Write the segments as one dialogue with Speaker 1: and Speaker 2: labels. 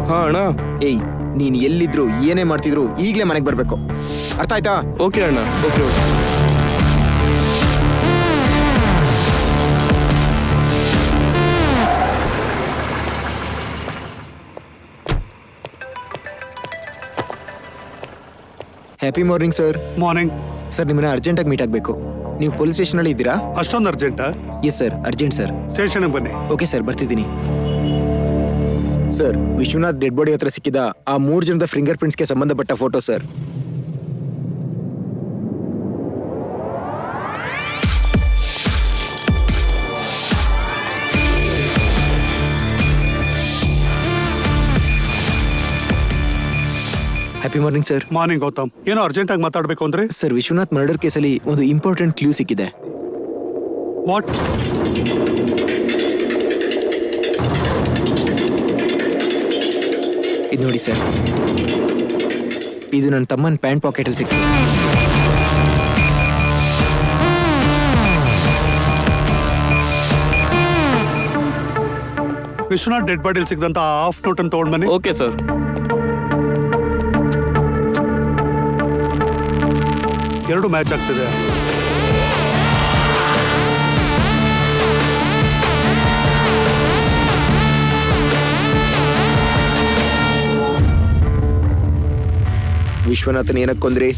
Speaker 1: ಹಾ ಅಣ್ಣ.
Speaker 2: ಏಯ್, ನೀನ್ ಎಲ್ಲಿದ್ರು ಏನೇ ಮಾಡ್ತಿದ್ರು ಈಗ್ಲೇ ಮನೆಗೆ ಬರ್ಬೇಕು, ಅರ್ಥ ಆಯ್ತಾ?
Speaker 1: ಓಕೆ ಅಣ್ಣ, okay okay.
Speaker 2: Happy morning sir.
Speaker 3: Morning
Speaker 2: sir, ನಿಮ್ಮನ್ನ ಅರ್ಜೆಂಟಾಗಿ ಮೀಟ್ ಆಗಬೇಕು. ನೀವು ಪೊಲೀಸ್ ಸ್ಟೇಷನಲ್ಲಿ ಇದ್ದೀರಾ?
Speaker 3: ಅಷ್ಟೊಂದು ಅರ್ಜೆಂಟಾ?
Speaker 2: Yes sir, urgent sir.
Speaker 3: ಸ್ಟೇಷನ್ಗೆ ಬನ್ನಿ.
Speaker 2: ಓಕೆ ಸರ್, ಬರ್ತಿದ್ದೀನಿ. ಸರ್, ವಿಶ್ವನಾಥ್ ಡೆಡ್ ಬಾಡಿ ಹತ್ರ ಸಿಕ್ಕಿದ ಆ 3 ಜನದ ಫಿಂಗರ್ ಪ್ರಿಂಟ್ಸ್ಗೆ ಸಂಬಂಧಪಟ್ಟ photo sir. Happy morning sir.
Speaker 3: Morning Gautam. ಏನೋ ಅರ್ಜೆಂಟಾಗಿ ಮಾತಾಡಬೇಕು ಅಂದ್ರೆ?
Speaker 2: ಸರ್, ವಿಶ್ವನಾಥ್ ಮರ್ಡರ್ ಕೇಸಲ್ಲಿ ಒಂದು ಇಂಪಾರ್ಟೆಂಟ್ ಕ್ಲೂ ಸಿಕ್ಕಿದೆ.
Speaker 3: ವಾಟ್?
Speaker 2: ಇದು ನೋಡಿ ಸರ್, ಇದು ನನ್ನ ತಮ್ಮನ ಪ್ಯಾಂಟ್ ಪಾಕೆಟಲ್ಲಿ ಸಿಕ್ಕಿದೆ.
Speaker 3: ವಿಶ್ವನಾಥ್ ಡೆಡ್ ಬಾಡಿಲಿ ಸಿಕ್ಕದಂತ ಹಾಫ್ ನೋಟ್ ಅನ್ನು ತಗೊಂಡ್ ಬನ್ನಿ.
Speaker 1: Okay sir.
Speaker 3: ಎರಡು ಮ್ಯಾಚ್ ಆಗ್ತಿದೆ.
Speaker 2: ವಿಶ್ವನಾಥನ್ ಏನಕ್ಕೆ ಕೊಂದ್ರಿ?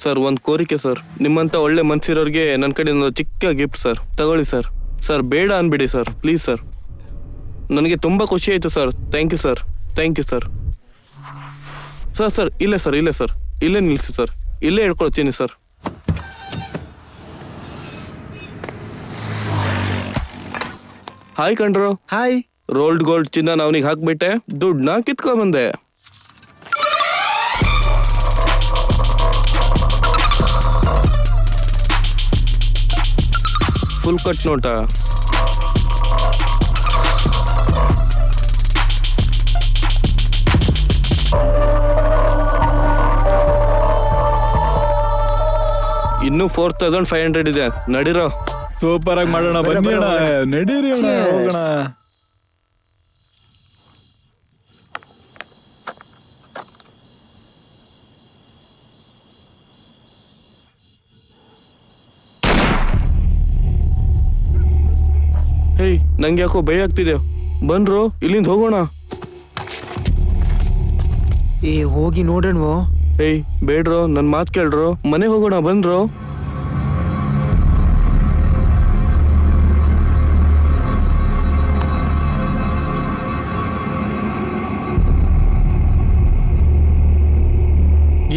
Speaker 1: ಸರ್, ಒಂದು ಕೋರಿಕೆ ಸರ್. ನಿಮ್ಮಂತ ಒಳ್ಳೆ ಮನ್ಸಿರೋರಿಗೆ ನನ್ನ ಕಡೆಯಿಂದ ಚಿಕ್ಕ ಗಿಫ್ಟ್ ಸರ್, ತಗೊಳ್ಳಿ ಸರ್. ಸರ್, ಬೇಡ ಅನ್ಬಿಡಿ ಸರ್, ಪ್ಲೀಸ್ ಸರ್. ನನಗೆ ತುಂಬ ಖುಷಿ ಆಯಿತು sir. Thank you sir, thank you sir. Sir sir, ಇಲ್ಲೇ ಸರ್, ಇಲ್ಲೇ ಸರ್, ಇಲ್ಲೇ ನಿಲ್ಲಿಸಿ ಸರ್, ಇಲ್ಲೇ ಹೇಳ್ಕೊಳ್ತೀನಿ ಸರ್. ಹಾಯ್ ಕಣ್ರು.
Speaker 2: ಹಾಯ್.
Speaker 1: ರೋಲ್ಡ್ ಗೋಲ್ಡ್ ಚಿನ್ನ ಅವನಿಗೆ ಹಾಕ್ಬಿಟ್ಟೆ, ದುಡ್ಡನ್ನ ಕಿತ್ಕೊಂಡ್ಬಂದೆ. Full cut NOTA? ಇನ್ನು 4500 ಇದೆ, ನಡೀರೋ.
Speaker 4: ಸೂಪರ್ ಆಗಿ ಮಾಡೋಣ, ಬನ್ನಿ ಅಣ್ಣ, ನಡೀರಿ ಅಣ್ಣ, ಹೋಗೋಣ.
Speaker 1: ಹೇಯ್, ನಂಗೆ ಯಾಕೋ ಭಯ ಆಗ್ತಿದೆ. ಬನ್ರೋ, ಇಲ್ಲಿಂದ ಹೋಗೋಣ.
Speaker 2: ಏ, ಹೋಗಿ ನೋಡೋಣವೋ?
Speaker 1: ಏಯ್, ಬೇಡ್ರೋ, ನನ್ನ ಮಾತು ಕೇಳ್ರೋ, ಮನೆಗೆ ಹೋಗೋಣ, ಬಂದ್ರೋ.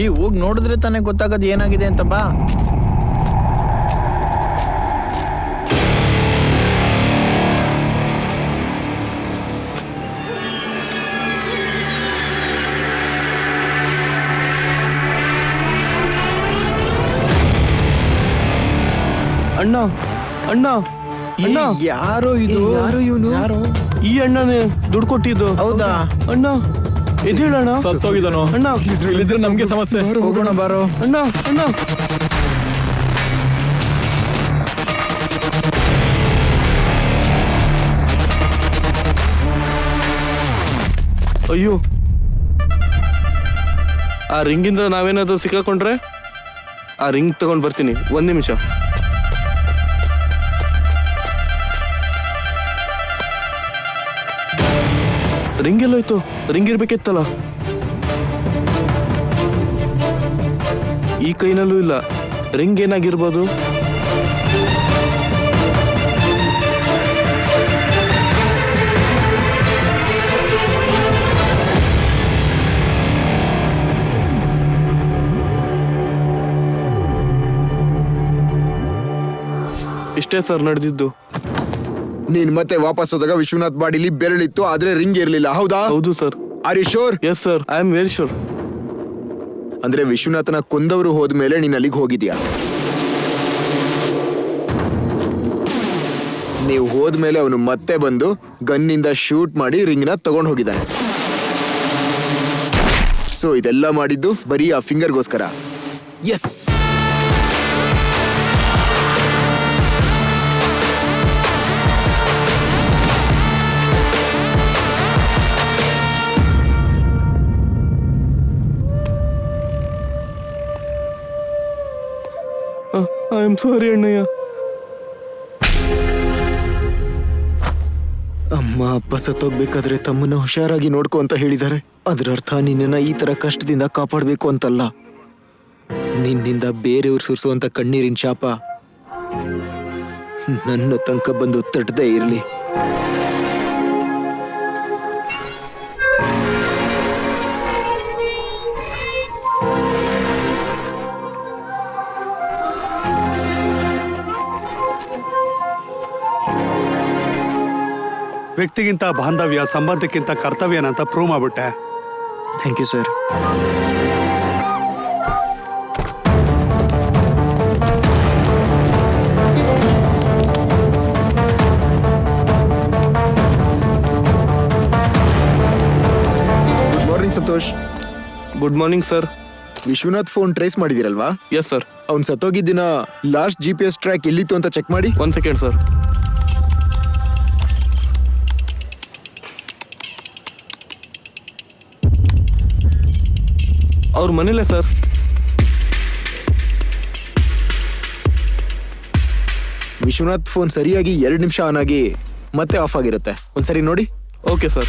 Speaker 4: ಈ ಹೋಗಿ ನೋಡಿದ್ರೆ ತಾನೇ ಗೊತ್ತಾಗೋದು ಏನಾಗಿದೆ ಅಂತ. ಬಾ.
Speaker 1: ಅಣ್ಣ, ಅಣ್ಣ, ಅಣ್ಣ.
Speaker 4: ಯಾರು ಇದು?
Speaker 2: ಯಾರು ಇವನು?
Speaker 4: ಯಾರು?
Speaker 1: ಈ ಅಣ್ಣನೇ ದುಡ್ಡು ಕೊಟ್ಟಿದ್ದು.
Speaker 4: ಹೌದಾ?
Speaker 1: ಅಣ್ಣ, ಎದ್ದೇಳಣ್ಣ.
Speaker 4: ಸತ್ತೋಗಿದ್ದಾನೋ
Speaker 1: ಅಣ್ಣ?
Speaker 4: ಇಲ್ಲಿದ್ರೆ ನಮ್ಗೆ ಸಮಸ್ಯೆ. ಹೋಗೋಣ ಬಾರೋ.
Speaker 1: ಅಣ್ಣ, ಅಣ್ಣ. ಅಯ್ಯೋ, ಆ ರಿಂಗಿಂದ ನಾವೇನಾದ್ರೂ ಸಿಕ್ಕಾಕೊಂಡ್ರೆ ಆ ರಿಂಗ್ ತಗೊಂಡ್ ಬರ್ತೀನಿ, 1 ನಿಮಿಷ. ರಿಂಗ್ ಎಲ್ಲೋಯ್ತು? ರಿಂಗ್ ಇರ್ಬೇಕಿತ್ತಲ್ಲ. ಈ ಕೈನಲ್ಲೂ ಇಲ್ಲ. ರಿಂಗ್ ಏನಾಗಿರ್ಬೋದು? ಇಷ್ಟೇ ಸರ್ ನಡೆದಿದ್ದು.
Speaker 2: ನೀನ್ ಮತ್ತೆ ವಾಪಸ್ ಹೋದಾಗ ವಿಶ್ವನಾಥ್ ಬಾಡಿಲಿ ಬೆರಳಿತ್ತು, ಆದ್ರೆ ರಿಂಗ್ ಇರ್ಲಿಲ್ಲ, ಹೌದಾ?
Speaker 1: ಹೌದು sir.
Speaker 2: Are you sure?
Speaker 1: Yes sir, I am very sure.
Speaker 2: ಅಂದ್ರೆ ವಿಶ್ವನಾಥನ ಕೊಂದವರು ಹೋದ್ಮೇಲೆ ನೀನ್ ಅಲ್ಲಿಗೆ ಹೋಗಿದ್ಯಾ? ನೀವು ಹೋದ್ಮೇಲೆ ಅವನು ಮತ್ತೆ ಬಂದು ಗನ್ನಿಂದ ಶೂಟ್ ಮಾಡಿ ರಿಂಗ್ನ ತಗೊಂಡು ಹೋಗಿದ್ದಾನೆ. ಸೊ ಇದೆಲ್ಲ ಮಾಡಿದ್ದು ಬರೀ ಆ ಫಿಂಗರ್ಗೋಸ್ಕರ. ಎಸ್.
Speaker 1: ಐಮ್ ಸಾರಿ ಅಣ್ಣಯ್ಯ.
Speaker 2: ಅಮ್ಮ ಅಪ್ಪ ಸತ್ತೋಗ್ಬೇಕಾದ್ರೆ ತಮ್ಮನ್ನ ಹುಷಾರಾಗಿ ನೋಡ್ಕೊ ಅಂತ ಹೇಳಿದ್ದಾರೆ. ಅದರ ಅರ್ಥ ನಿನ್ನನ್ನ ಈ ತರ ಕಷ್ಟದಿಂದ ಕಾಪಾಡಬೇಕು ಅಂತಲ್ಲ. ನಿನ್ನಿಂದ ಬೇರೆಯವ್ರು ಸುರಿಸುವಂತ ಕಣ್ಣೀರಿನ ಶಾಪ ನನ್ನ ತನಕ ಬಂದು ತಟ್ಟದೇ ಇರಲಿ.
Speaker 3: ವ್ಯಕ್ತಿಗಿಂತ ಬಾಂಧವ್ಯ, ಸಂಬಂಧಕ್ಕಿಂತ ಕರ್ತವ್ಯನ ಅಂತ ಪ್ರೂವ್ ಮಾಡ್ಬಿಟ್ಟೆ.
Speaker 2: Thank you sir. Good morning Santosh.
Speaker 1: Good morning sir.
Speaker 2: Vishwanath phone trace ಮಾಡಿದಿರಲ್ವಾ?
Speaker 1: Yes sir.
Speaker 2: ಅವ್ನು ಸತ್ತೋಗಿದ್ದಿನ ಲಾಸ್ಟ್ GPS ಟ್ರ್ಯಾಕ್ ಎಲ್ಲಿತ್ತು ಅಂತ ಚೆಕ್ ಮಾಡಿ.
Speaker 1: 1 ಸೆಕೆಂಡ್ ಸರ್. ಅವ್ರ ಮನೇಲೆ ಸರ್.
Speaker 2: ವಿಶ್ವನಾಥ್ ಫೋನ್ ಸರಿಯಾಗಿ 2 ನಿಮಿಷ ಆನ್ ಆಗಿ ಮತ್ತೆ ಆಫ್ ಆಗಿರುತ್ತೆ. ಒಂದ್ಸರಿ ನೋಡಿ.
Speaker 1: Okay sir.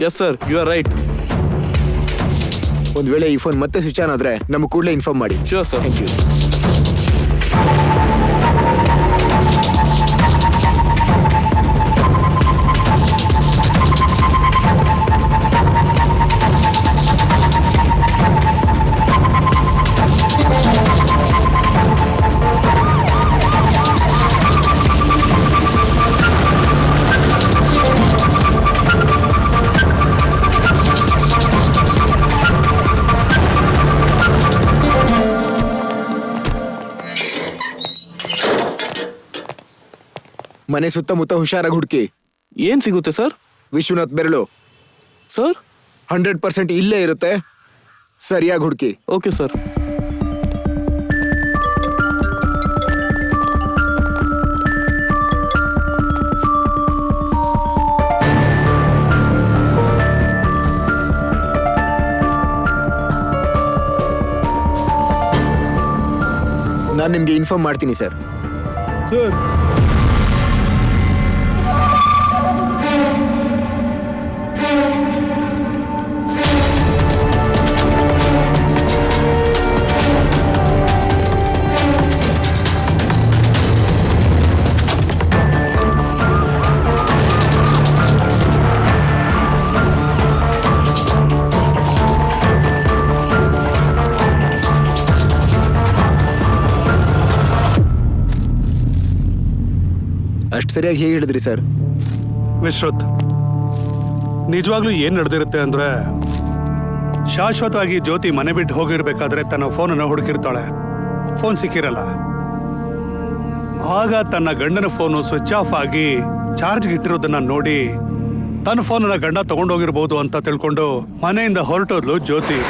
Speaker 1: Yes sir, you are right.
Speaker 2: ಒಂದ್ ವೇಳೆ ಈ ಫೋನ್ ಮತ್ತೆ ಸ್ವಿಚ್ ಆನ್ ಆದ್ರೆ ನಮಗೆ ಕೂಡಲೇ ಇನ್ಫಾರ್ಮ್ ಮಾಡಿ.
Speaker 1: Sure sir.
Speaker 2: Thank you. ಮನೆ ಸುತ್ತಮುತ್ತ ಹುಷಾರಾಗಿ ಹುಡುಕಿ.
Speaker 1: ಏನ್ ಸಿಗುತ್ತೆ ಸರ್?
Speaker 2: ವಿಶ್ವನಾಥ್ ಬೆರಳು
Speaker 1: ಸರ್
Speaker 2: 100% ಇಲ್ಲೇ ಇರುತ್ತೆ. ಸರಿಯಾಗಿ ಹುಡುಕಿ.
Speaker 1: Okay sir.
Speaker 2: ನಾನು ನಿಮ್ಗೆ ಇನ್ಫಾರ್ಮ್ ಮಾಡ್ತೀನಿ ಸರ್.
Speaker 4: ಸರ್
Speaker 2: ಅಷ್ಟು ಸರಿಯಾಗಿ ಹೇಗೆ ಹೇಳಿದ್ರಿ ಸರ್?
Speaker 3: ವಿಶ್ರುತ್, ನಿಜವಾಗ್ಲೂ ಏನ್ ನಡೆದಿರುತ್ತೆ ಅಂದ್ರೆ, ಶಾಶ್ವತವಾಗಿ ಜ್ಯೋತಿ ಮನೆ ಬಿಟ್ಟು ಹೋಗಿರ್ಬೇಕಾದ್ರೆ ತನ್ನ ಫೋನನ್ನು ಹುಡುಕಿರ್ತಾಳೆ. ಫೋನ್ ಸಿಕ್ಕಿರಲ್ಲ. ಆಗ ತನ್ನ ಗಂಡನ ಫೋನು ಸ್ವಿಚ್ ಆಫ್ ಆಗಿ ಚಾರ್ಜ್ಗೆ ಇಟ್ಟಿರೋದನ್ನ ನೋಡಿ ತನ್ನ ಫೋನನ್ನ ಗಂಡ ತಗೊಂಡೋಗಿರ್ಬೋದು ಅಂತ ತಿಳ್ಕೊಂಡು ಮನೆಯಿಂದ ಹೊರಟೋದ್ಲು ಜ್ಯೋತಿ.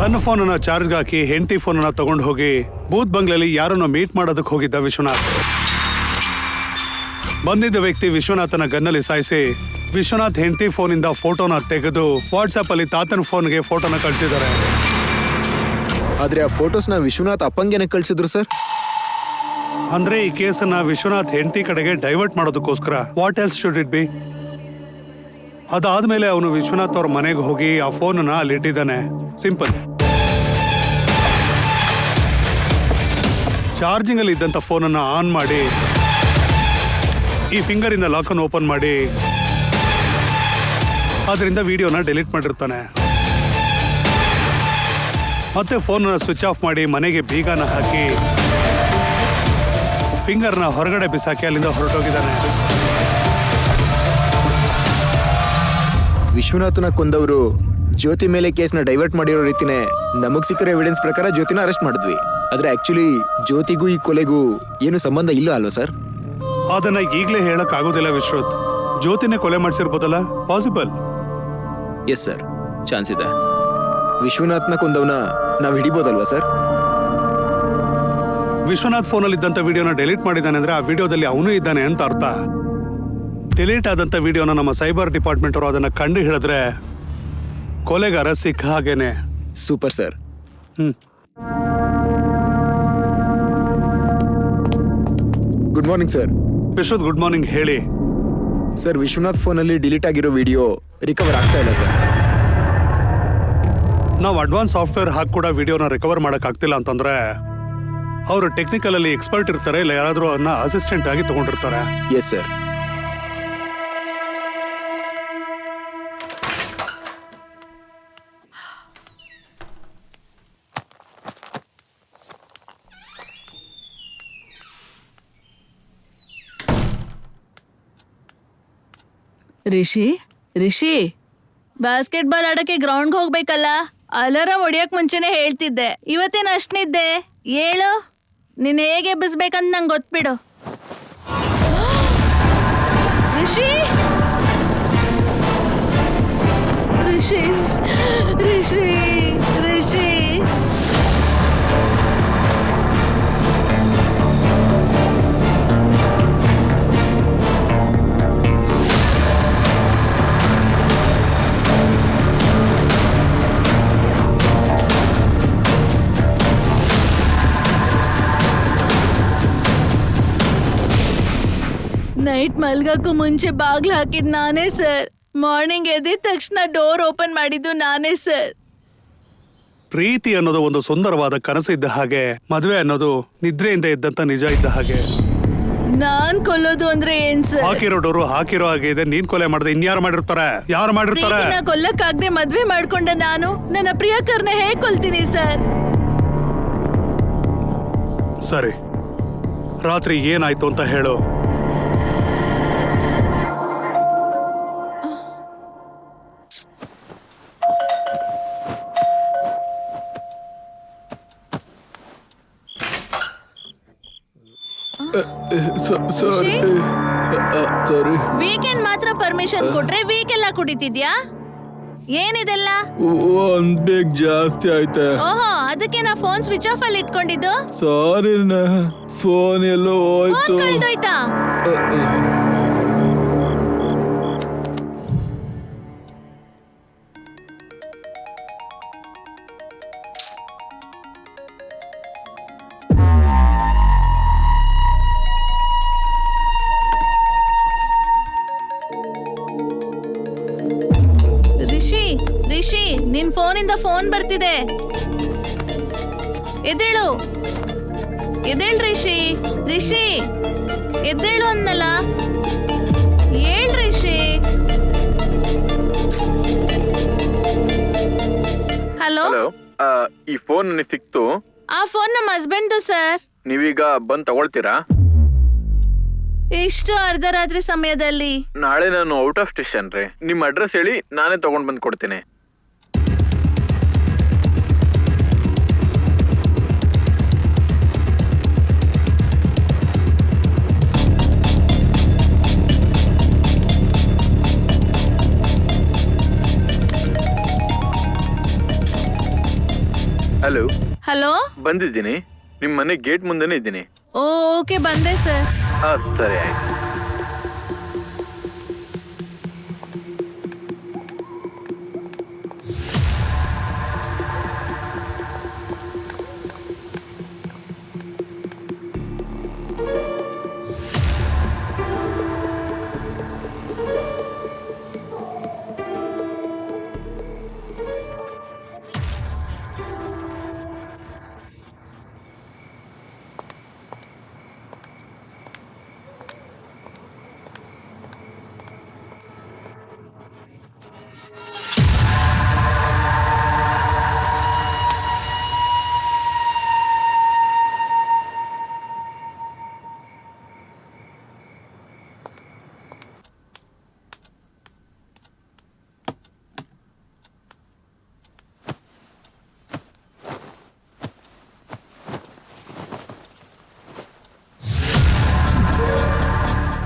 Speaker 3: ತನ್ನ ಫೋನನ್ನ ಚಾರ್ಜ್ಗೆ ಹಾಕಿ ಹೆಂಡತಿ ಫೋನನ್ನ ತಗೊಂಡು ಹೋಗಿ ಬೂತ್ ಬಂಗ್ಲೆಯಲ್ಲಿ ಯಾರನ್ನೋ ಮೀಟ್ ಮಾಡೋದಕ್ಕೆ ಹೋಗಿದ್ದ ವಿಶ್ವನಾಥ್. ಬಂದಿದ್ದ ವ್ಯಕ್ತಿ ವಿಶ್ವನಾಥನ ಗನ್ನಲ್ಲಿ ಸಾಯಿಸಿ ವಿಶ್ವನಾಥ್ ಹೆಂಡತಿ ಫೋನಿಂದ ಫೋಟೋನ ತೆಗೆದು ವಾಟ್ಸ್ಆಪ್ ಅಲ್ಲಿ ತಾತನ ಫೋನ್ಗೆ ಫೋಟೋನ ಕಳಿಸಿದ್ದಾರೆ.
Speaker 2: ಆದ್ರೆ ಆ ಫೋಟೋಸ್ನ ವಿಶ್ವನಾಥ್ ಅಪ್ಪಂಗೆನೆ ಕಳ್ಸಿದ್ರು ಸರ್.
Speaker 3: ಅಂದ್ರೆ ಈ ಕೇಸನ್ನ ವಿಶ್ವನಾಥ್ ಹೆಂಡತಿ ಕಡೆಗೆ ಡೈವರ್ಟ್ ಮಾಡೋದಕ್ಕೋಸ್ಕರ. What else should it be? ಅದಾದ್ಮೇಲೆ ಅವನು ವಿಶ್ವನಾಥ್ ಅವ್ರ ಮನೆಗೆ ಹೋಗಿ ಆ ಫೋನನ್ನ ಅಲ್ಲಿ ಇಟ್ಟಿದ್ದಾನೆ. ಸಿಂಪಲ್. ಚಾರ್ಜಿಂಗ್ ಅಲ್ಲಿ ಇದ್ದಂತ ಫೋನನ್ನ ಆನ್ ಮಾಡಿ ಈ ಫಿಂಗರ್ ಇಂದ ಲಾಕ್ ಅನ್ನು ಓಪನ್ ಮಾಡಿ ಅದರಿಂದ ವಿಡಿಯೋನ ಡಿಲೀಟ್ ಮಾಡಿರ್ತಾನೆ. ಮತ್ತೆ ಫೋನನ್ನ ಸ್ವಿಚ್ ಆಫ್ ಮಾಡಿ ಮನೆಗೆ ಬೀಗನ ಹಾಕಿ ಫಿಂಗರ್ನ ಹೊರಗಡೆ ಬಿಸಾಕಿ ಅಲ್ಲಿಂದ ಹೊರಟೋಗಿದ್ದಾನೆ.
Speaker 2: ವಿಶ್ವನಾಥನ ಕೊಂದವರು ಜ್ಯೋತಿ ಮೇಲೆ ಕೇಸ್ನ ಡೈವರ್ಟ್ ಮಾಡಿರೋ ರೀತಿನೇ ನಮಗ್ ಸಿಕ್ಕಿರೋ ಎವಿಡೆನ್ಸ್ ಪ್ರಕಾರ ಜ್ಯೋತಿನ ಅರೆಸ್ಟ್ ಮಾಡಿದ್ವಿ. ಆದ್ರೆ ಆಕ್ಚುಲಿ ಜ್ಯೋತಿಗೂ ಈ ಕೊಲೆಗೂ ಏನು ಸಂಬಂಧ ಇಲ್ಲ ಅಲ್ವಾ ಸರ್?
Speaker 3: ಅದನ್ನ ಈಗಲೇ ಹೇಳಕ್ ಆಗೋದಿಲ್ಲ ವಿಶ್ರುತ್. ಜ್ಯೋತಿನೇ ಕೊಲೆ ಮಾಡಿಸಿರ್ಬೋದಲ್ಲ? ಪಾಸಿಬಲ್.
Speaker 2: ಎಸ್ ಸರ್, ಚಾನ್ಸ್ ಇದೆ. ವಿಶ್ವನಾಥ್ನ ಕೊಂದವನ ನಾವ್ ಹಿಡಿಬೋದಲ್ವಾ ಸರ್?
Speaker 3: ವಿಶ್ವನಾಥ್ ಫೋನಲ್ಲಿ ಇದ್ದಂತ ವಿಡಿಯೋನ ಡಿಲೀಟ್ ಮಾಡಿದ್ದಾನೆ ಅಂದ್ರೆ ಆ ವಿಡಿಯೋದಲ್ಲಿ ಅವನು ಇದ್ದಾನೆ ಅಂತ ಅರ್ಥ. ಡಿಲೀಟ್ ಆದಂತ ವಿಡಿಯೋನ ನಮ್ಮ ಸೈಬರ್ ಡಿಪಾರ್ಟ್ಮೆಂಟ್ ಅವರು ಅದನ್ನ ಕಂಡು ಹಿಡಿದ್ರೆ ಕೊಲೆಗಾರ ಸಿಕ್ಕ ಹಾಗೇನೆ.
Speaker 2: Super sir. Good morning sir.
Speaker 3: Vishwath good morning. ಹೇಳಿ
Speaker 2: ಸರ್, ವಿಶ್ವನಾಥ್ ಫೋನಲ್ಲಿ ಡಿಲೀಟ್ ಆಗಿರೋ ವಿಡಿಯೋ ರಿಕವರ್ ಆಗ್ತಾ ಇಲ್ಲ ಸರ್.
Speaker 3: ನಾವು ಅಡ್ವಾನ್ಸ್ ಸಾಫ್ಟ್ವೇರ್ ಹಾಕಿ ಕೂಡ ವಿಡಿಯೋನ ರಿಕವರ್ ಮಾಡಕ್ ಆಗ್ತಿಲ್ಲ ಅಂತಂದ್ರೆ ಅವರು ಟೆಕ್ನಿಕಲ್ ಅಲ್ಲಿ ಎಕ್ಸ್ಪರ್ಟ್ ಇರ್ತಾರೆ, ಇಲ್ಲ ಯಾರಾದ್ರೂ ಅದನ್ನ ಅಸಿಸ್ಟೆಂಟ್ ಆಗಿ ತಗೊಂಡಿರ್ತಾರೆ.
Speaker 2: Yes sir.
Speaker 5: Rishi Rishi basketball ಆಡಕ್ಕೆ ಗ್ರೌಂಡ್ಗೆ ಹೋಗ್ಬೇಕಲ್ಲ. ಅಲಾರಾಮ್ ಹೊಡಿಯಕ್ ಮುಂಚೆನೆ ಹೇಳ್ತಿದ್ದೆ, ಇವತ್ತೇನು ಅಷ್ಟನಿದ್ದೆ. ಹೇಳು, ನೀನ್ ಹೇಗೆ ಎಬ್ಬಿಸ್ಬೇಕಂತ ನಂಗೆ ಗೊತ್ಬಿಡು. ರಿಷಿ ರಿಷಿ ರಿಷಿ ರಿಷಿ ನೈಟ್ ಮಲ್ಗಕ್ಕೂ ಮುಂಚೆ ಬಾಗ್ಲು ಹಾಕಿದ್ ನಾನೇ ಸರ್. ಮಾರ್ನಿಂಗ್ ಎದ್ದಿದ ತಕ್ಷಣ ಡೋರ್ ಓಪನ್ ಮಾಡಿದ್ದು ನಾನೇ ಸರ್.
Speaker 3: ಪ್ರೀತಿ ಅನ್ನೋದು ಒಂದು ಸುಂದರವಾದ ಕನಸು ಇದ್ದ ಹಾಗೆ, ಮದುವೆ ಅನ್ನೋದು ನಿದ್ರೆಯಿಂದ ಇದ್ದಂತ ನಿಜ ಇದ್ದ ಹಾಗೆ.
Speaker 5: ನಾನ್ ಕೊಲ್ಲೋದು ಅಂದ್ರೆ ಏನ್ ಸರ್?
Speaker 3: ಹಾಕಿರೋ ಡೋರು ಹಾಕಿರೋ ಹಾಗೆ ಇದೆ. ನೀನ್ ಕೊಲೆ ಮಾಡಿದೆ, ಇನ್ಯಾರು ಮಾಡಿರ್ತಾರೆ? ಯಾರು ಮಾಡಿರ್ತಾರೆ?
Speaker 5: ಪ್ರೀತಿನ ಕೊಲ್ಲಕ್ಕಾಗ್ದೆ ಮದ್ವೆ ಮಾಡ್ಕೊಂಡ ನಾನು ನನ್ನ ಪ್ರಿಯಕರ್ನ ಹೇಗ್ ಕೊಲ್ತೀನಿ ಸರ್?
Speaker 3: ಸರಿ, ರಾತ್ರಿ ಏನಾಯ್ತು ಅಂತ ಹೇಳು.
Speaker 5: ರಿಷಿ?
Speaker 4: ಸಾರಿ.
Speaker 5: ವೀಕೆಂಡ್ ಮಾತ್ರ ಪರ್ಮಿಷನ್ ಕೊಟ್ರೆ ವೀಕ್ ಎಲ್ಲ ಕುಡಿತಿದ್ಯಾ? ಏನಿದೆಲ್ಲ?
Speaker 4: ಒಂದ್ ಬೇಗ ಜಾಸ್ತಿ ಆಯ್ತಾ?
Speaker 5: ಓಹೋ, ಅದಕ್ಕೆ ನಾ ಫೋನ್ ಸ್ವಿಚ್ ಆಫ್ ಅಲ್ಲಿ ಇಟ್ಕೊಂಡಿದ್ದು.
Speaker 4: ಸಾರಿ, ಫೋನ್ ಎಲ್ಲೋ ಹೋಯ್ತು.
Speaker 5: ಫೋನ್ ಕಳ್ದೋಯ್ತಾ? ರಿಷಿ ರಿಷಿ, ನಿನ್ ಫೋನಿಂದ ಫೋನ್ ಬರ್ತಿದೆ. ಎದ್ದೇಳು ಎದ್ದೇಳು ರಿಷಿ. ರಿಷಿ ಎದ್ದೇಳು ಅನ್ನಲ್ಲ, ಹೇಳ್ ರಿಷಿ. ಹಲೋ,
Speaker 6: ಈ ಫೋನ್ ನನಗೆ ಸಿಕ್ತು.
Speaker 5: ಆ ಫೋನ್ ನಮ್ಮ ಹಸ್ಬೆಂಡ್ದು ಸರ್.
Speaker 6: ನೀವೀಗ ಬಂದ್ ತಗೊಳ್ತೀರಾ?
Speaker 5: ಇಷ್ಟು ಅರ್ಧ ರಾತ್ರಿ ಸಮಯದಲ್ಲಿ?
Speaker 6: ನಾಳೆ ನಾನು ಔಟ್ ಆಫ್ ಸ್ಟೇಷನ್ ರೀ. ನಿಮ್ಮ ಅಡ್ರೆಸ್ ಹೇಳಿ, ನಾನೇ ತಗೊಂಡ್ ಬಂದ್ ಕೊಡ್ತೀನಿ. ಹಲೋ
Speaker 5: ಹಲೋ,
Speaker 6: ಬಂದಿದ್ದೀನಿ. ನಿಮ್ಮ ಮನೆ ಗೇಟ್ ಮುಂದೆನೇ ಇದ್ದೀನಿ.
Speaker 5: ಓಕೆ ಬಂದೆ ಸರ್.
Speaker 6: ಹಾ, ಸರಿ ಆಯ್ತು.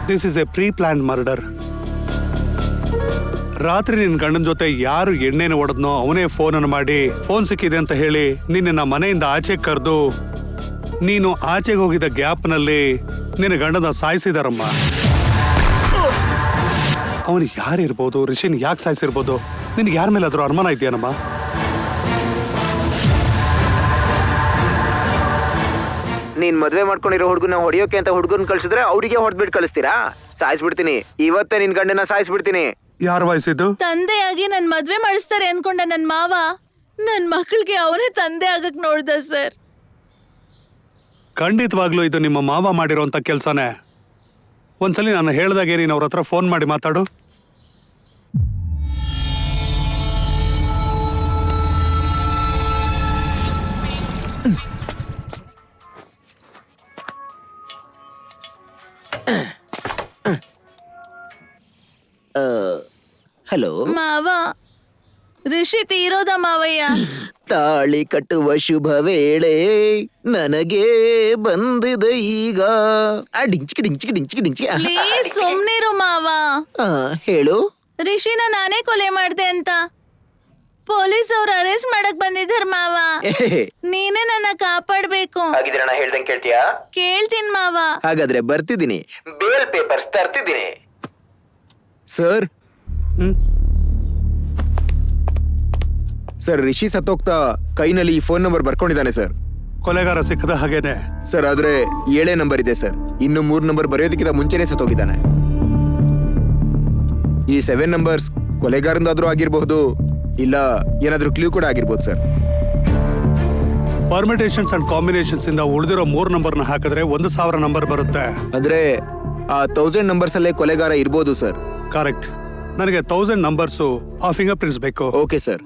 Speaker 3: This is a pre-planned murder. ರಾತ್ರಿ ನಿನ್ ಗಂಡನ ಜೊತೆ ಯಾರು ಎಣ್ಣೆನ ಹೊಡೆದ್ನೋ ಅವನೇ ಫೋನ್ ಮಾಡಿ ಫೋನ್ ಸಿಕ್ಕಿದೆ ಅಂತ ಹೇಳಿ ನಿನ್ನ ಮನೆಯಿಂದ ಆಚೆ ಕರೆದು ನೀನು ಆಚೆಗೆ ಹೋಗಿದ್ದ ಗ್ಯಾಪ್ನಲ್ಲಿ ನಿನ್ನ ಗಂಡನ ಸಾಯಿಸಿದಾರಮ್ಮ. ಅವನು ಯಾರಿರ್ಬೋದು, ರಿಷಿನ್ ಯಾಕೆ ಸಾಯಿಸಿರ್ಬೋದು? ನಿನ್ಗೆ ಯಾರ ಮೇಲೆ ಅದ್ರ ಅನುಮಾನ ಇದೆಯೇನಮ್ಮ?
Speaker 2: ನೀನ್ ಮದ್ವೆ ಮಾಡ್ಕೊಂಡಿರೋ ಹುಡುಗನ ಹೊಡಿಯೋಕೆ ಅಂತ ಹುಡುಗನ್ ಕಳ್ಸಿದ್ರೆ ಅವರಿಗೆ ಹೊಡೆದ್ಬಿಟ್ಟು ಕಳಿಸ್ತೀರಾ? ಸಾಯಿಸ್ಬಿಡ್ತೀನಿ, ಇವತ್ತೇ ನಿನ್ ಗಂಡನ ಸಾಯಿಸ್ಬಿಡ್ತೀನಿ.
Speaker 3: ಯಾರು ವಯಸ್ಸಿದ್ದು?
Speaker 5: ತಂದೆಯಾಗಿ ನನ್ ಮದ್ವೆ ಮಾಡಿಸ್ತಾರೆ ಅನ್ಕೊಂಡ ನನ್ ಮಾವ ನನ್ ಮಕ್ಕಳಿಗೆ ಅವನೇ ತಂದೆ ಆಗಕ್ ನೋಡ್ದ ಸರ್.
Speaker 3: ಖಂಡಿತವಾಗ್ಲೂ ಇದು ನಿಮ್ಮ ಮಾವ ಮಾಡಿರೋಂಥ ಕೆಲ್ಸನೇ. ಒಂದ್ಸಲಿ ನಾನು ಹೇಳ್ದಾಗೆ ನೀನು ಅವ್ರ ಹತ್ರ ಫೋನ್ ಮಾಡಿ ಮಾತಾಡು.
Speaker 2: ಹಲೋ
Speaker 5: ಮಾವ, ರಿಷಿ ತೀರೋದ ಮಾವಯ್ಯ.
Speaker 2: ತಾಳಿ ಕಟ್ಟುವ ಶುಭ ವೇಳೆ ನನಗೆ ಬಂದಿದೆ ಈಗ. ಡಿಂಚಿಕ ಡಿಂಚಿಕ ಡಿಂಚಿಕ ಡಿಂಚಿಕ.
Speaker 5: ಪ್ಲೀಸ್ ಸುಮ್ನಿರು ಮಾವ.
Speaker 2: ಹೇಳು.
Speaker 5: ರಿಷಿನ ನಾನೇ ಕೊಲೆ ಮಾಡ್ದೆ ಅಂತ ಪೊಲೀಸ್ ಅವ್ರು ಅರೆಸ್ಟ್ ಮಾಡಕ್ ಬಂದಿದ್ದಾರ ಮಾವ. ನೀನೇ ನನ್ನ ಕಾಪಾಡ್ಬೇಕು.
Speaker 2: ಹಾಗಿದ್ರೆ ನಾ ಹೇಳ್ದಂಗೆ ಕೇಳ್ತೀಯಾ?
Speaker 5: ಕೇಳ್ತೀನಿ ಮಾವ.
Speaker 2: ಹಾಗಾದ್ರೆ ಬರ್ತಿದ್ದೀನಿ, ಬೇಲ್ ಪೇಪರ್ಸ್ ತರ್ತಿದ್ದೀನಿ. ಸರ್ ಸರ್, ರಿಷಿ ಸತ್ತೋಗ್ತಾ ಕೈನಲ್ಲಿ ಈ ಫೋನ್ ನಂಬರ್ ಬರ್ಕೊಂಡಿದ್ದಾನೆ ಸರ್.
Speaker 3: ಕೊಲೆಗಾರ ಸಿಕ್ಕದ ಹಾಗೇನೆ.
Speaker 2: ಸರ್ ಆದ್ರೆ 7 ನಂಬರ್ ಇದೆ ಸರ್. ಇನ್ನು 3 ನಂಬರ್ ಬರೆಯೋದಕ್ಕಿಂತ ಮುಂಚೆನೆ ಸತ್ತೋಗಿದ್ದಾನೆ. ಈ 7 ನಂಬರ್ಸ್ ಕೊಲೆಗಾರಂದಾದ್ರೂ ಆಗಿರಬಹುದು, ಇಲ್ಲ ಏನಾದ್ರೂ ಕ್ಲೂ ಕೂಡ ಆಗಿರ್ಬೋದು ಸರ್.
Speaker 3: ಪರ್ಮಿಟೇಷನ್ಸ್ ಅಂಡ್ ಕಾಂಬಿನೇಷನ್ಸ್ ಇಂದ ಉಳಿದಿರೋ 3 ನಂಬರ್ನ ಹಾಕಿದ್ರೆ 1000 ನಂಬರ್ ಬರುತ್ತೆ.
Speaker 2: ಅಂದ್ರೆ ಆ 1000 ನಂಬರ್ಸ್ ಅಲ್ಲೇ ಕೊಲೆಗಾರ ಇರ್ಬೋದು ಸರ್.
Speaker 3: ಕರೆಕ್ಟ್. ನನಗೆ 1000 ನಂಬರ್ಸು ಆ ಫಿಂಗರ್ ಪ್ರಿಂಟ್ಸ್ ಬೇಕು.
Speaker 2: Okay sir.